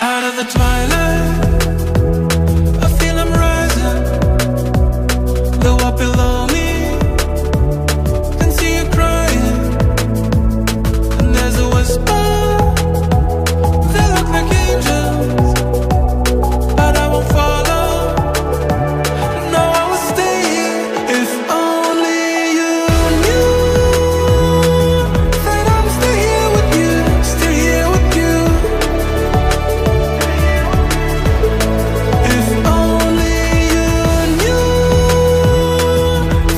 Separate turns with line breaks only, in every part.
Out of the twilight, I feel I'm rising. Look up below me, can see you crying. And there's a whisper, they look like angels, but I won't follow. No, I will stay here. If only you knew that I'm still here with you, still here with you. If only you knew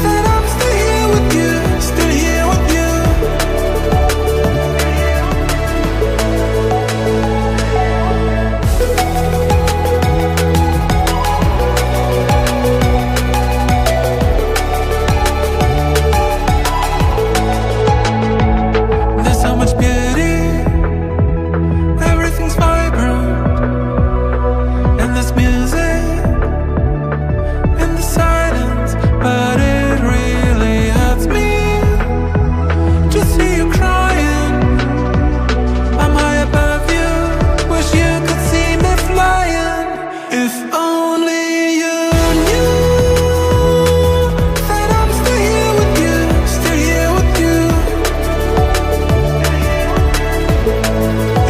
that I'm still here with you, still here with you. There's so much beauty, everything's vibrant, and there's music in the silence, but it really hurts me to see you crying. I'm high above you, wish you could see me flying. If only you knew that I'm still here with you, still here with you.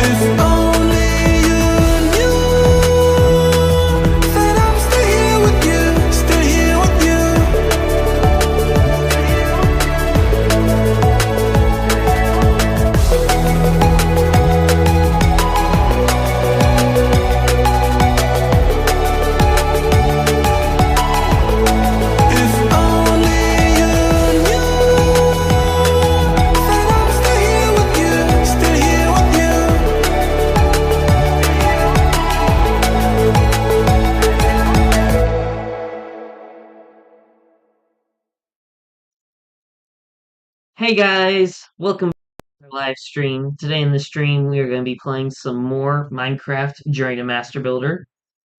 If only you knew that I'm still here with you, still here with you. If only you knew that I'm still here with you, still here with you.
Hey guys, welcome back to our live stream. Today in the stream we are going to be playing some more Minecraft during a master builder.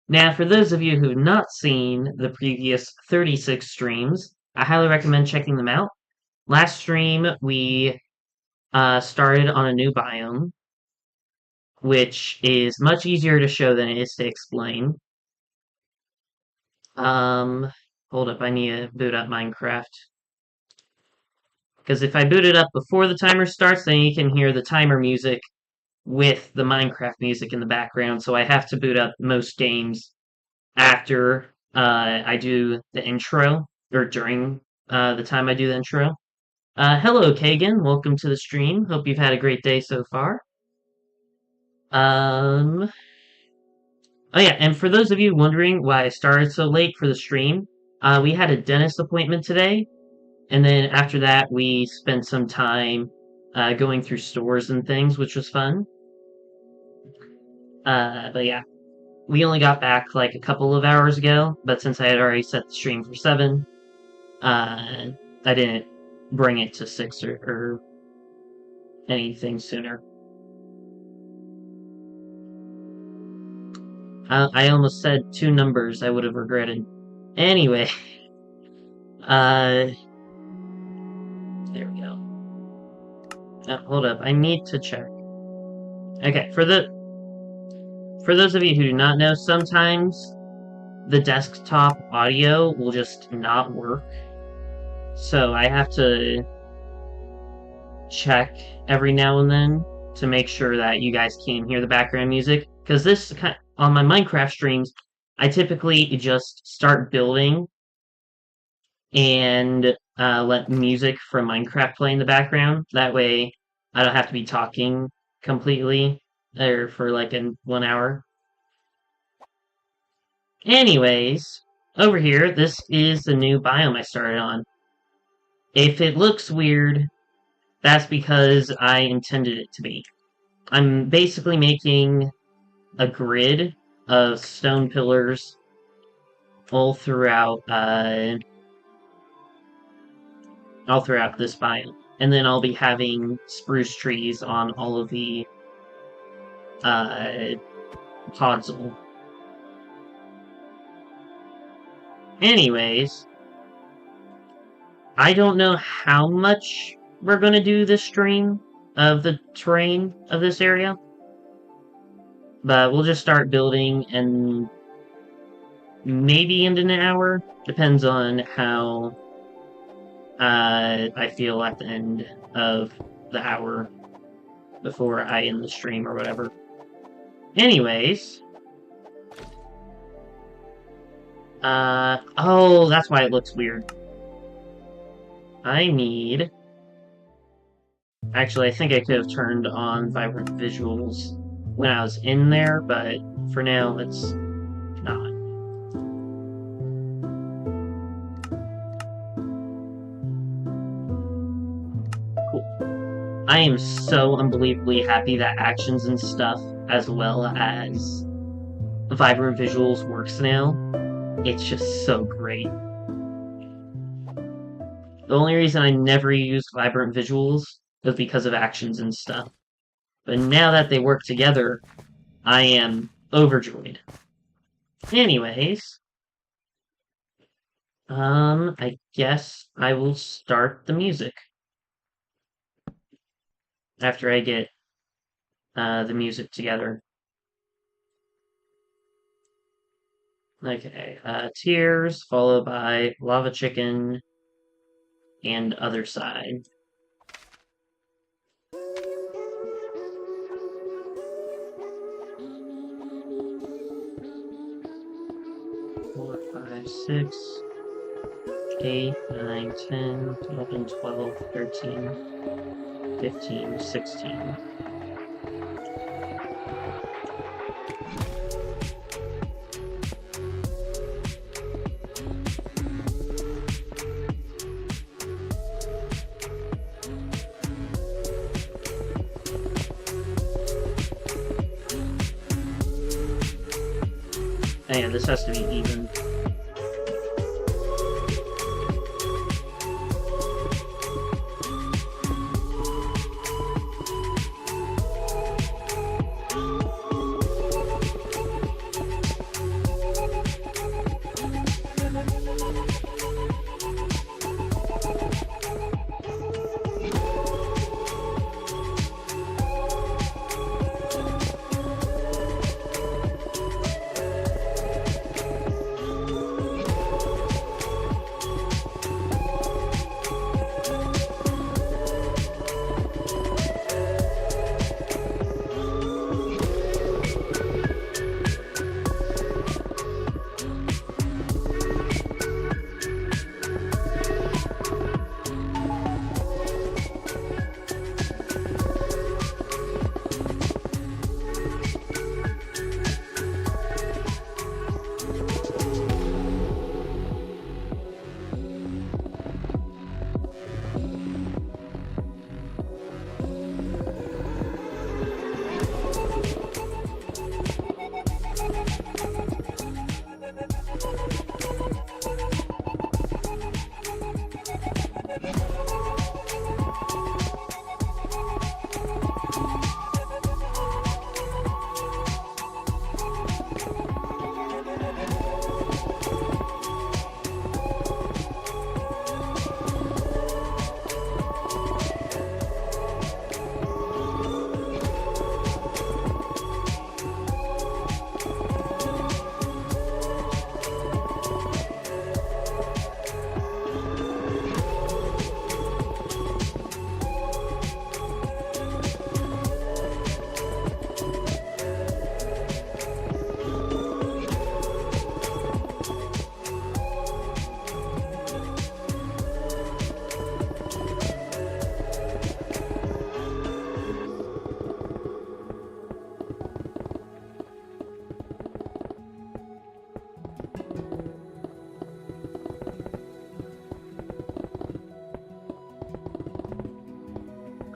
Now for those of you who have not seen the previous 36 streams, I highly recommend checking them out. Last stream we started on a new biome, which is much easier to show than it is to explain. Hold up, I need to boot up Minecraft. Because if I boot it up before the timer starts, then you can hear the timer music with the Minecraft music in the background. So I have to boot up most games after I do the intro, or during the time I do the intro. Hello, Kagan. Welcome to the stream. Hope you've had a great day so far. Oh yeah, and for those of you wondering why I started so late for the stream, we had a dentist appointment today, and then after that we spent some time going through stores and things, which was fun. But yeah, we only got back like a couple of hours ago, but since I had already set the stream for 7, I didn't bring it to 6 or anything sooner. I almost said 2 numbers I would have regretted. Anyway, there we go. Hold up, I need to check. Okay, for those of you who do not know, sometimes the desktop audio will just not work. So I have to check every now and then to make sure that you guys can hear the background music. Because on my Minecraft streams, I typically just start building and let music from Minecraft play in the background. That way, I don't have to be talking completely or for like 1 hour. Anyways, over here, this is the new biome I started on. If it looks weird, that's because I intended it to be. I'm basically making a grid of stone pillars all throughout this biome. And then I'll be having spruce trees on all of the podzol. Anyways, I don't know how much we're going to do this stream of the terrain of this area, but we'll just start building and maybe end in an hour. Depends on how I feel at the end of the hour before I end the stream or whatever. Anyways, oh, that's why it looks weird. Actually, I think I could have turned on vibrant visuals when I was in there, but for now, it's not. Cool. I am so unbelievably happy that actions and stuff, as well as vibrant visuals, works now. It's just so great. The only reason I never used vibrant visuals was because of actions and stuff. But now that they work together, I am overjoyed. Anyways, I guess I will start the music after I get the music together. Okay, Tears, followed by Lava Chicken, and Other Side. Four, 5, 6, 8, 9, 10, 11, 12, 13, 15, 16. Oh yeah, this has to be even.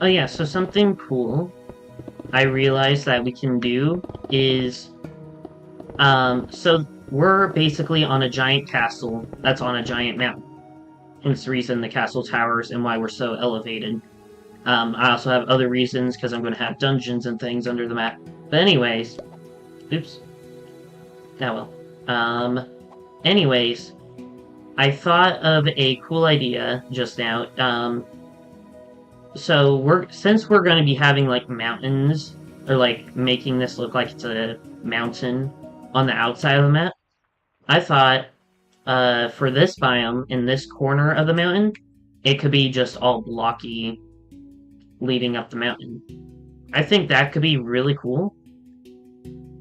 Oh yeah, so something cool I realized that we can do is, so we're basically on a giant castle that's on a giant mountain. Hence the reason the castle towers and why we're so elevated. I also have other reasons because I'm going to have dungeons and things under the map. But anyways, oops. Oh well. Anyways, I thought of a cool idea just now. So since we're going to be having like mountains or like making this look like it's a mountain on the outside of the map, I thought for this biome in this corner of the mountain, it could be just all blocky leading up the mountain. I think that could be really cool.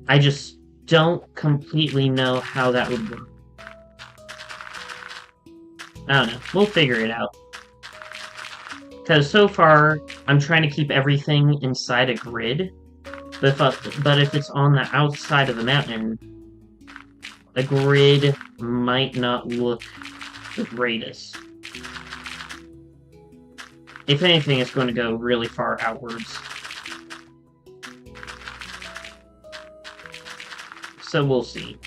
I just don't completely know how that would work. I don't know. We'll figure it out. Because so far, I'm trying to keep everything inside a grid. But if it's on the outside of the mountain, the grid might not look the greatest. If anything, it's going to go really far outwards. So we'll see.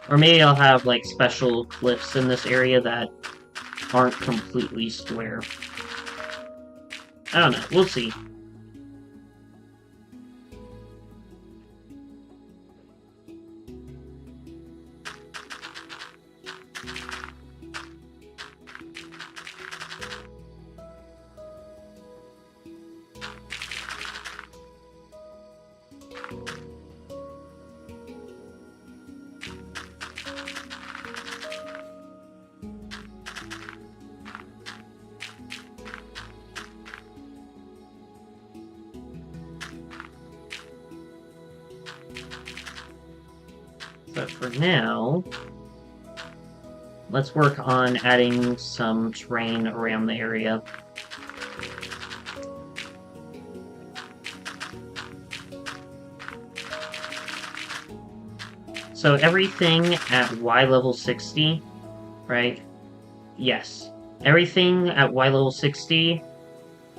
Or maybe I'll have like special cliffs in this area that aren't completely square. I don't know. We'll see. But for now, let's work on adding some terrain around the area. So everything at Y level 60, right? Yes. Everything at Y level 60,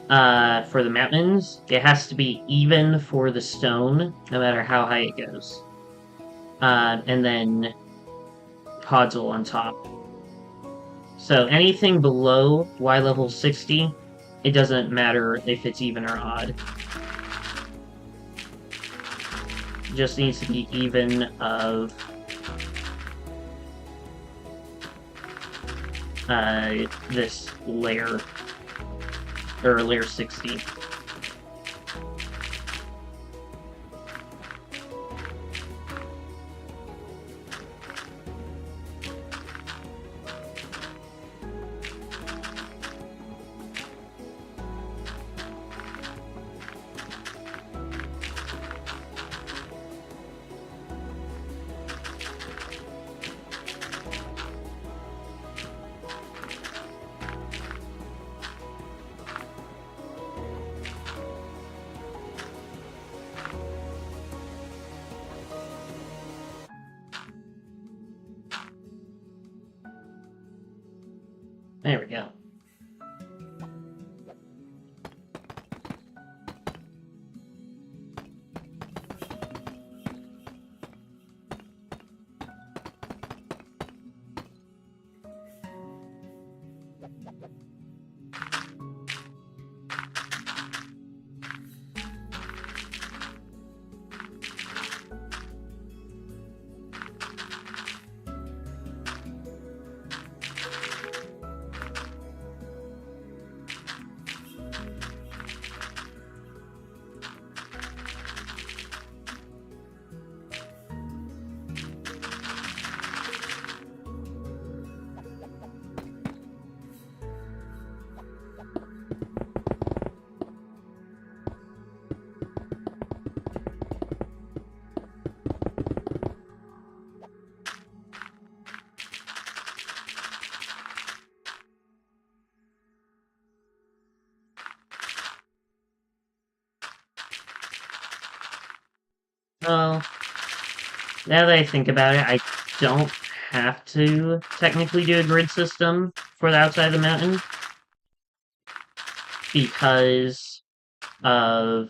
for the mountains, it has to be even for the stone, no matter how high it goes. And then podzol on top. So anything below Y level 60, it doesn't matter if it's even or odd. It just needs to be even of this layer, or layer 60. There we go. Well, now that I think about it, I don't have to technically do a grid system for the outside of the mountain. because of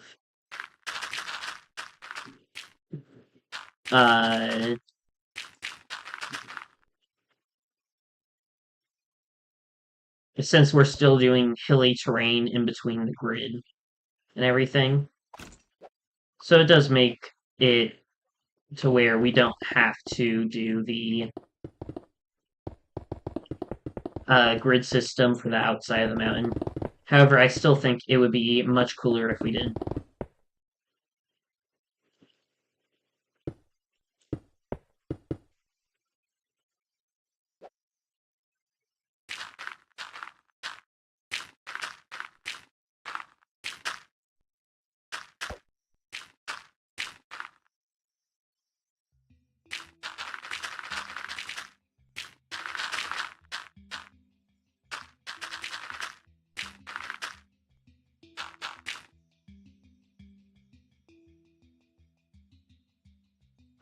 since we're still doing hilly terrain in between the grid and everything. So it does make it to where we don't have to do the grid system for the outside of the mountain. However, I still think it would be much cooler if we did.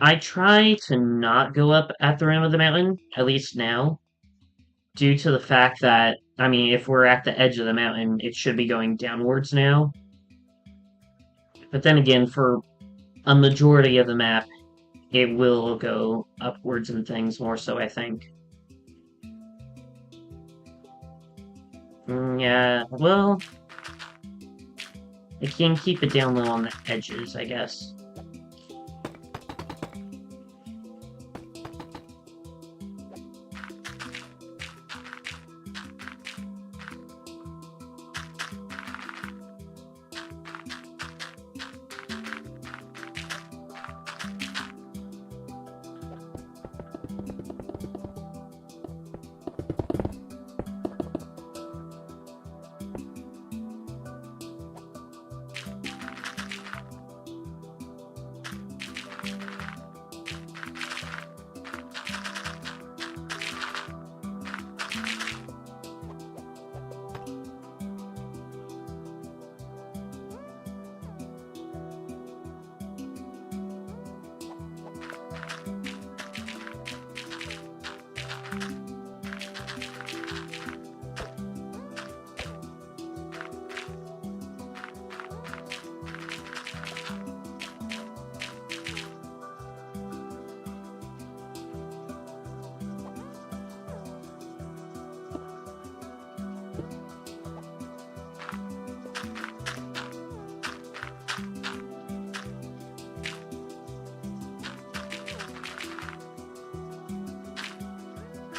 I try to not go up at the rim of the mountain, at least now, due to the fact that, I mean, if we're at the edge of the mountain, it should be going downwards now. But then again, for a majority of the map, it will go upwards and things more so, I think. Yeah, well, I can keep it down low on the edges, I guess.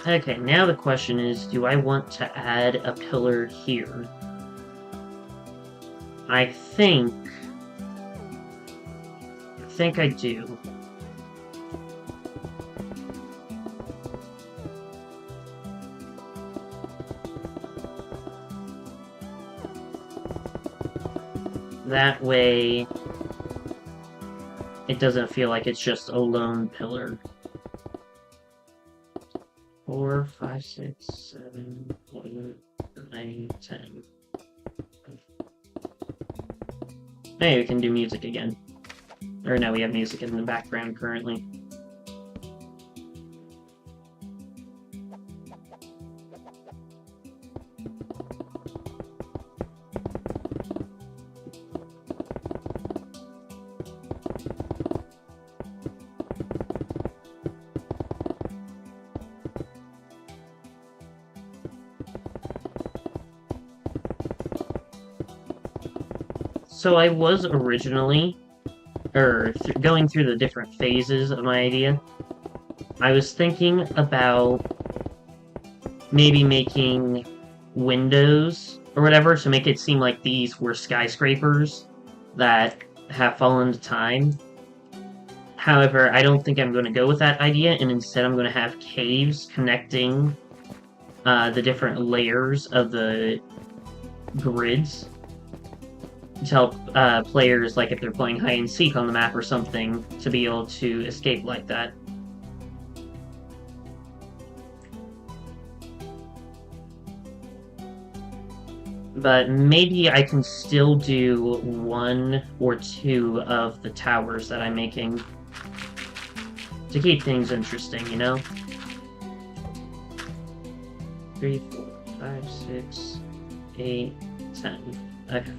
Okay, now the question is, do I want to add a pillar here? I think I do. That way, it doesn't feel like it's just a lone pillar. 4, 5, 6, 7, 8, 9, 10. Hey, we can do music again. Or no, we have music in the background currently. So I was originally, going through the different phases of my idea, I was thinking about maybe making windows or whatever to make it seem like these were skyscrapers that have fallen to time. However, I don't think I'm going to go with that idea, and instead I'm going to have caves connecting the different layers of the grids to help players, like if they're playing hide-and-seek on the map or something, to be able to escape like that. But maybe I can still do 1 or 2 of the towers that I'm making to keep things interesting, you know? 3, 4, 5, 6, 8, 10. Okay.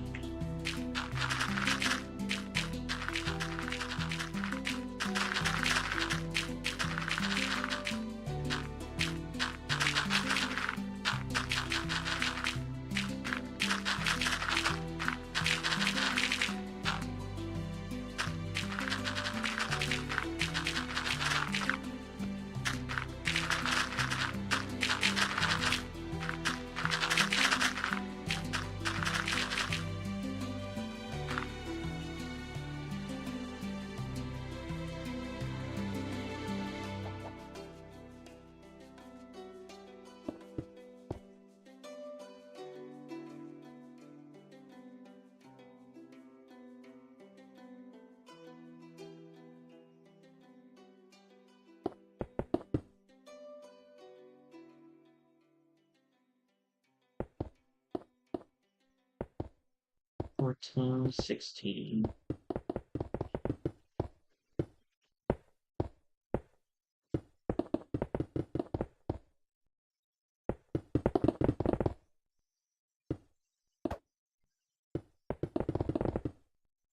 $14, $16.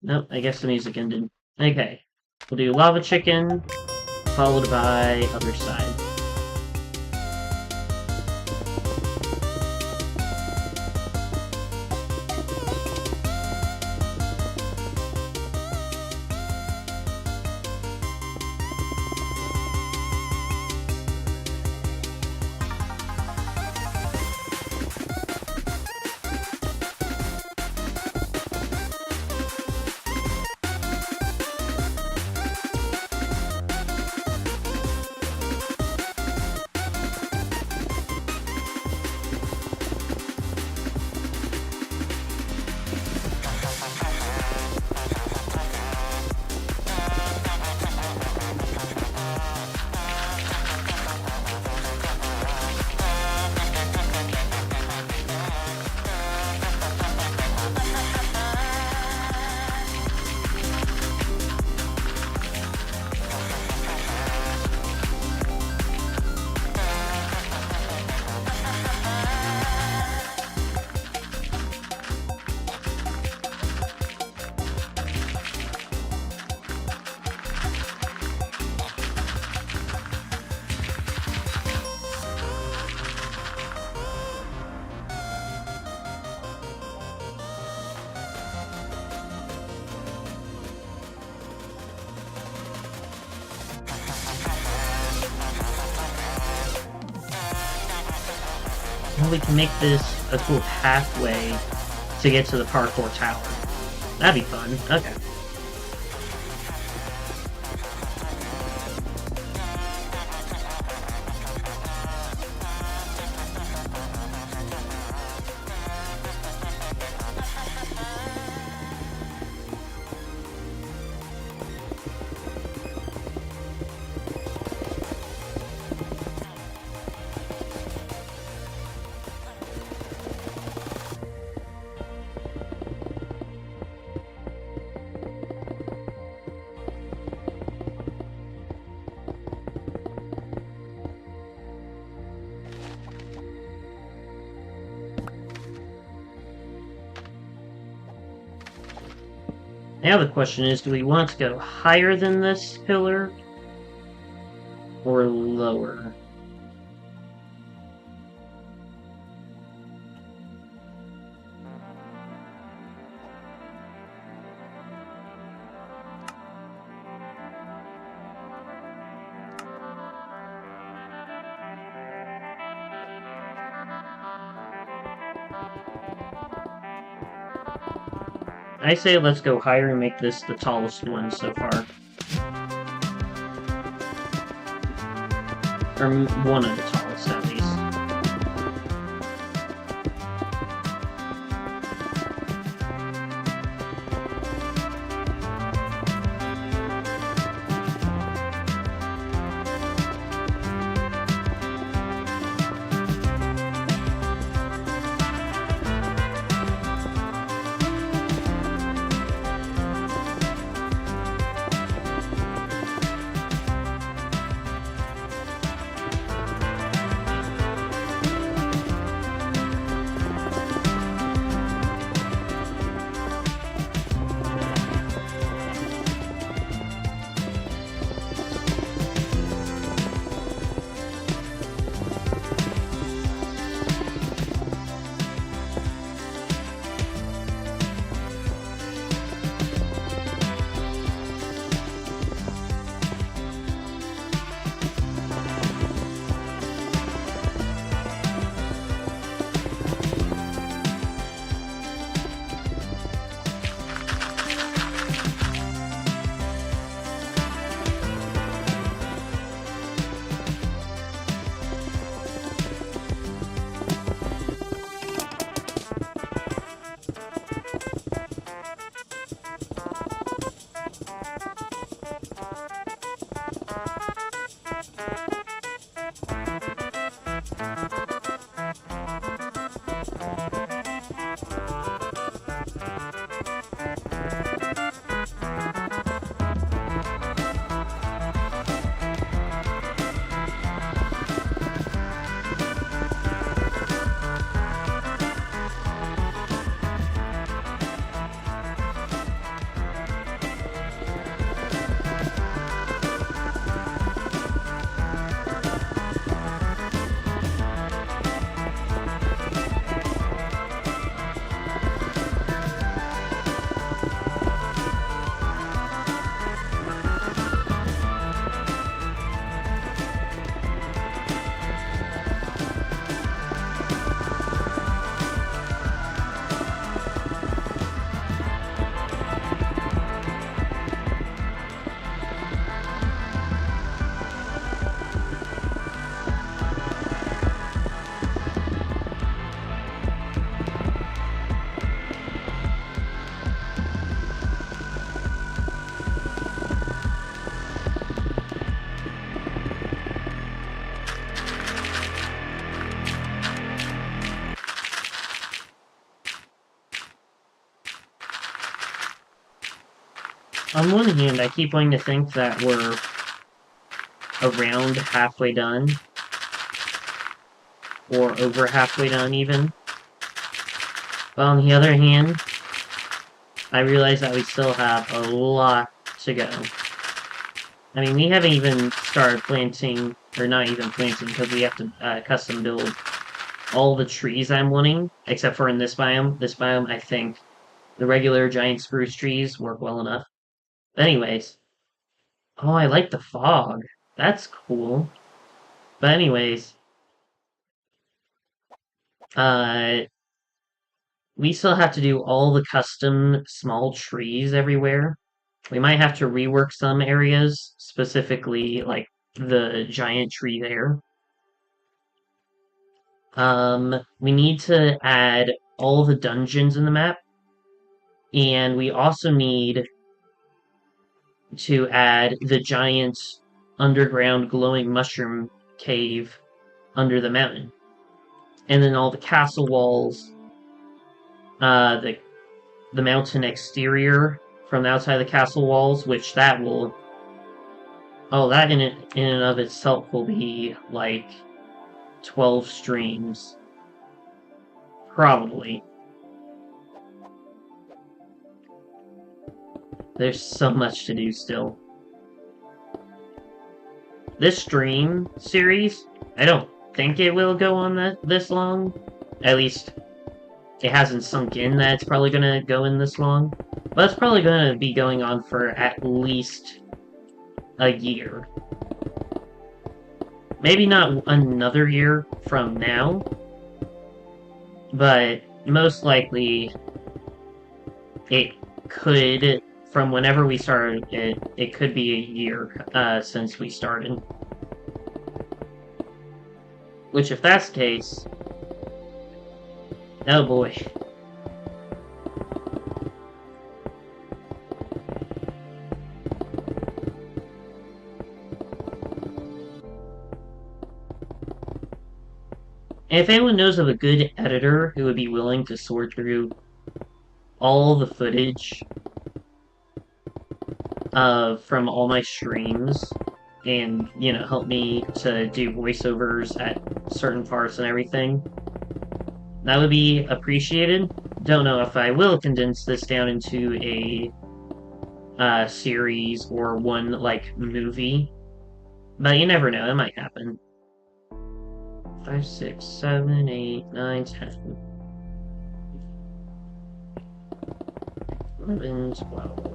Nope, I guess the music ended. Okay. We'll do lava chicken, followed by other side. Well, we can make this a cool pathway to get to the parkour tower. That'd be fun. Okay. Now the question is, do we want to go higher than this pillar or lower? I say let's go higher and make this the tallest one so far. Or one of the tallest, at least. On one hand, I keep wanting to think that we're around halfway done, or over halfway done even. But on the other hand, I realize that we still have a lot to go. I mean, we haven't even started planting, or not even planting, because we have to custom build all the trees I'm wanting, except for in this biome. This biome, I think the regular giant spruce trees work well enough. But anyways, oh, I like the fog. That's cool. But anyways, uh, we still have to do all the custom small trees everywhere. We might have to rework some areas, specifically like the giant tree there. We need to add all the dungeons in the map, and we also need to add the giant underground glowing mushroom cave under the mountain. And then all the castle walls, the mountain exterior from the outside of the castle walls, which that will... Oh, that in and of itself will be like 12 streams. Probably. There's so much to do still. This stream series, I don't think it will go on this long. At least, it hasn't sunk in that it's probably gonna go in this long. But it's probably gonna be going on for at least a year. Maybe not another year from now, but most likely it could, from whenever we started it could be a year since we started. Which, if that's the case, oh boy. And if anyone knows of a good editor who would be willing to sort through all the footage from all my streams and, you know, help me to do voiceovers at certain parts and everything, that would be appreciated. Don't know if I will condense this down into a series or one, like, movie, but you never know, it might happen. 5, 6, 7, 8, 9, 10. 11, 12.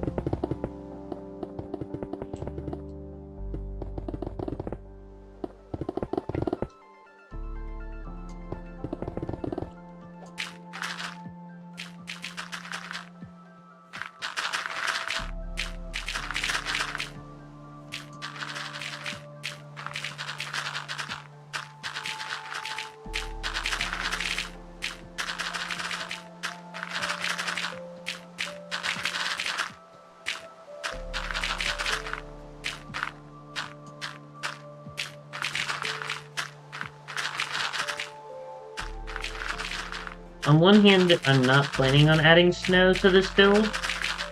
On one hand, I'm not planning on adding snow to this build.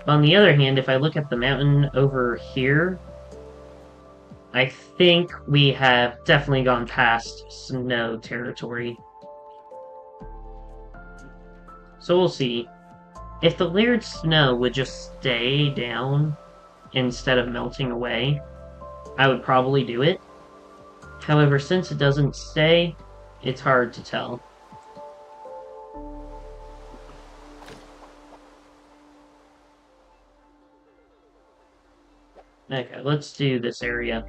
On the other hand, if I look at the mountain over here, I think we have definitely gone past snow territory. So we'll see. If the layered snow would just stay down instead of melting away, I would probably do it. However, since it doesn't stay, it's hard to tell. Okay, let's do this area.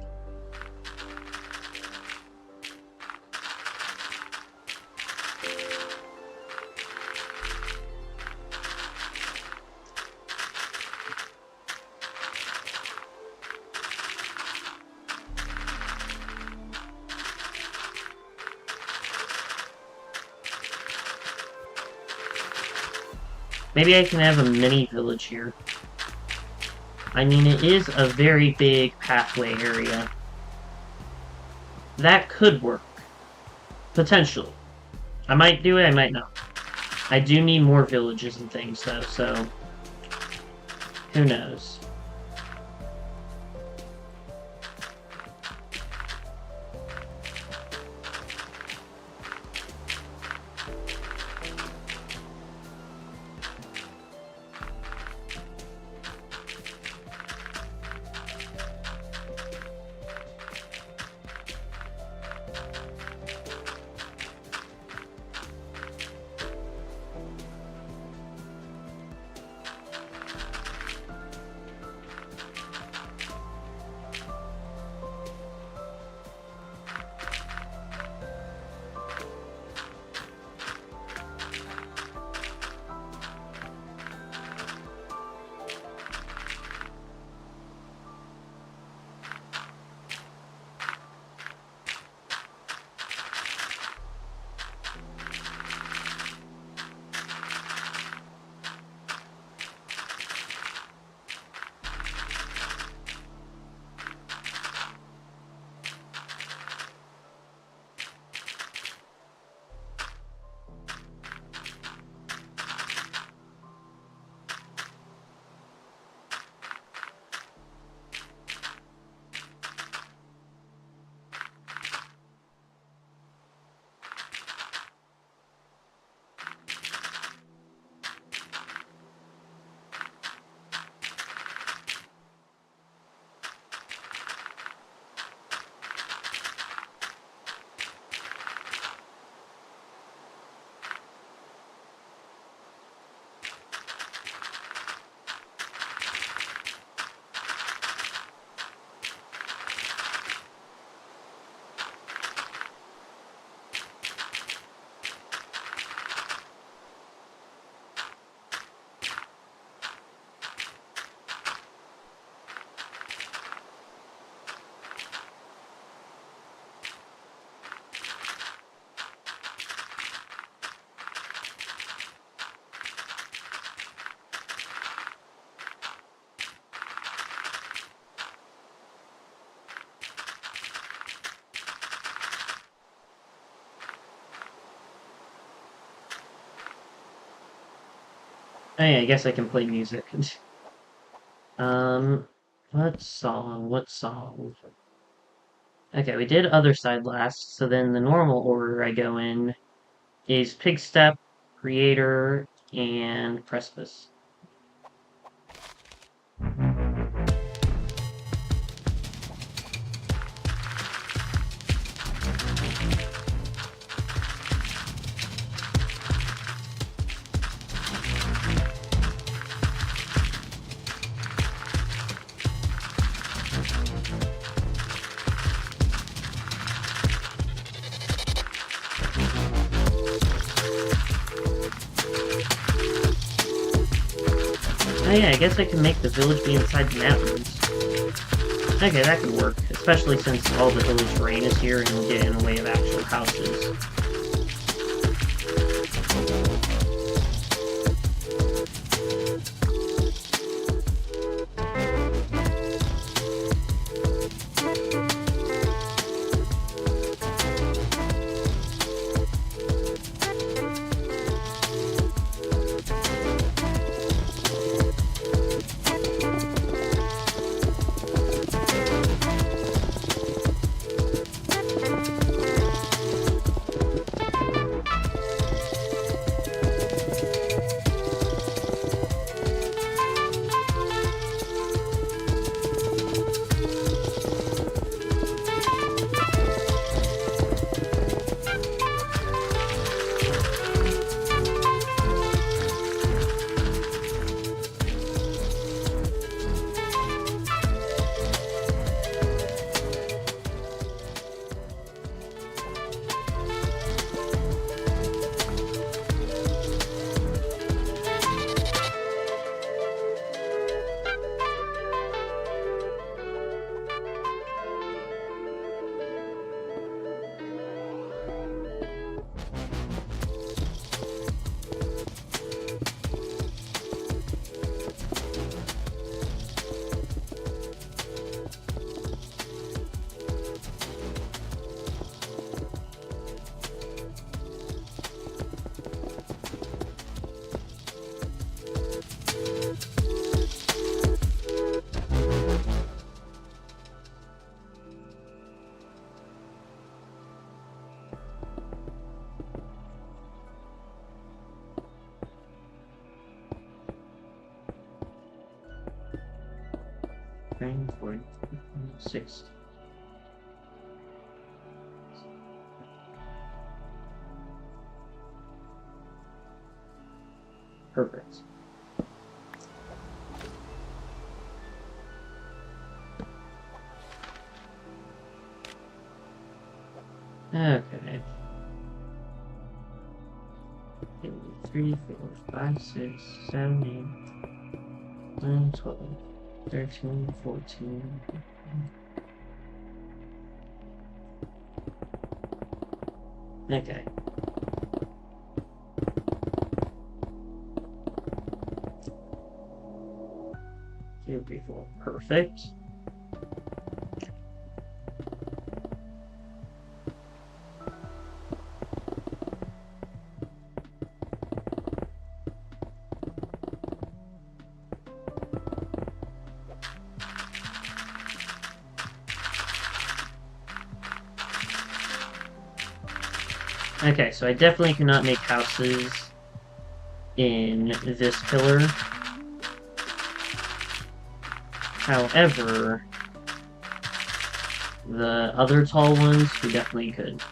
Maybe I can have a mini village here. I mean, it is a very big pathway area. That could work. Potentially. I might do it, I might not. I do need more villages and things, though, so... who knows? Oh yeah, I guess I can play music. Um, what song? What song? Okay, we did Other Side last, so then the normal order I go in is Pig Step, Creator, and Precipice. Oh yeah, I guess I can make the village be inside the mountains. Okay, that could work, especially since all the village terrain is here and will get in the way of actual houses. Nine, 4, 6. Perfect. Okay. 3, 4, 5, 6, 7, 8, 9, 12, 13, 14. Okay. Here we go. Perfect. Okay, so I definitely cannot make houses in this pillar. However, the other tall ones, we definitely could.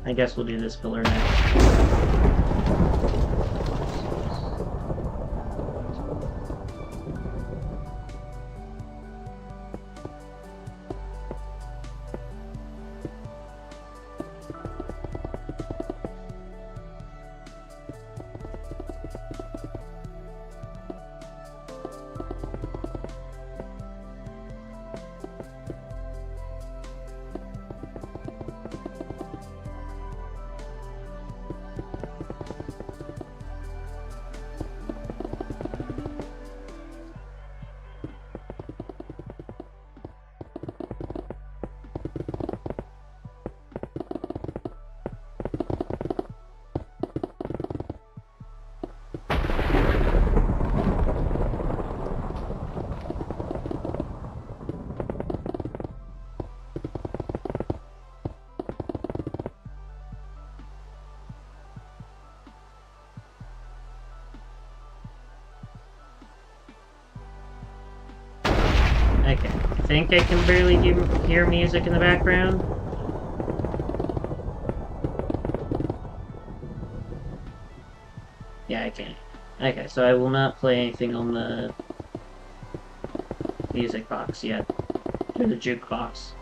I guess we'll do this pillar next. think I can barely hear music in the background. Yeah, I can. Okay, so I will not play anything on the music box yet. Or the jukebox.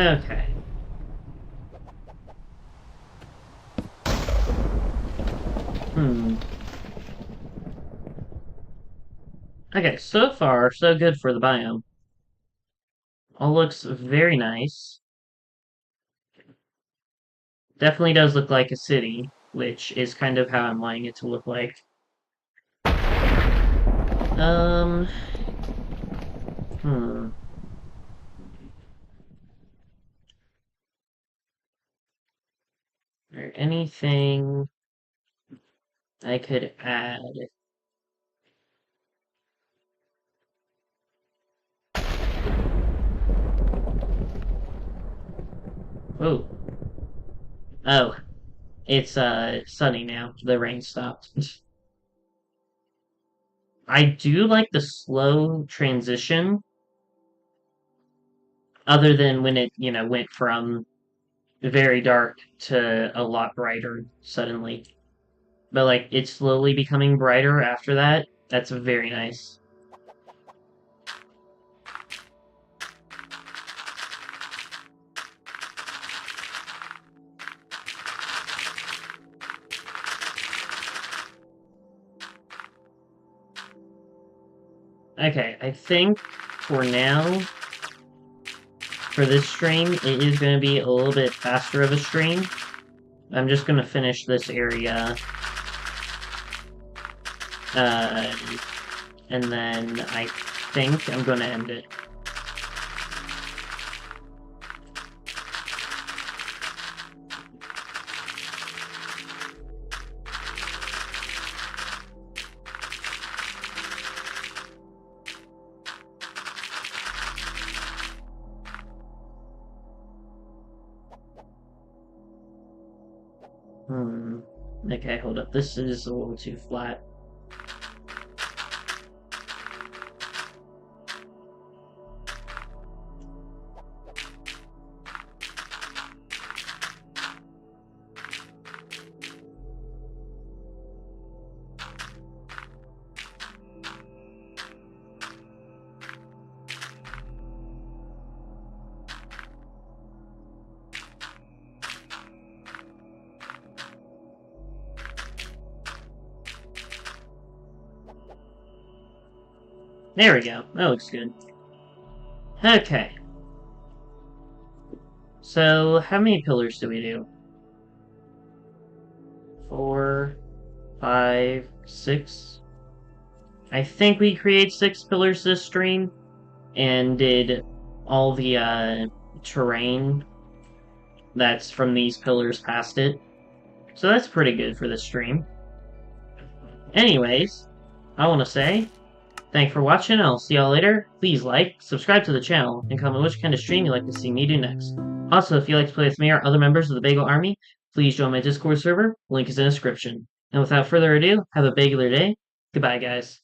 Okay. Hmm. Okay, so far, so good for the biome. All looks very nice. Definitely does look like a city, which is kind of how I'm wanting it to look like. Um, hmm. Or anything I could add? Oh, oh, it's sunny now. The rain stopped. I do like the slow transition, other than when it, went from very dark to a lot brighter suddenly. But like it's slowly becoming brighter after that. That's very nice. Okay, I think for now, for this stream, it is going to be a little bit faster of a stream. I'm just going to finish this area. Uh, and then I think I'm going to end it. Hmm. Okay, hold up. This is a little too flat. There we go. That looks good. Okay. So, how many pillars do we do? 4, 5, 6. I think we create 6 pillars this stream and did all the terrain that's from these pillars past it. So that's pretty good for this stream. Anyways, I want to say thanks for watching. I'll see y'all later. Please like, subscribe to the channel, and comment which kind of stream you'd like to see me do next. Also, if you'd like to play with me or other members of the Bagel Army, please join my Discord server. Link is in the description. And without further ado, have a bageler day. Goodbye, guys.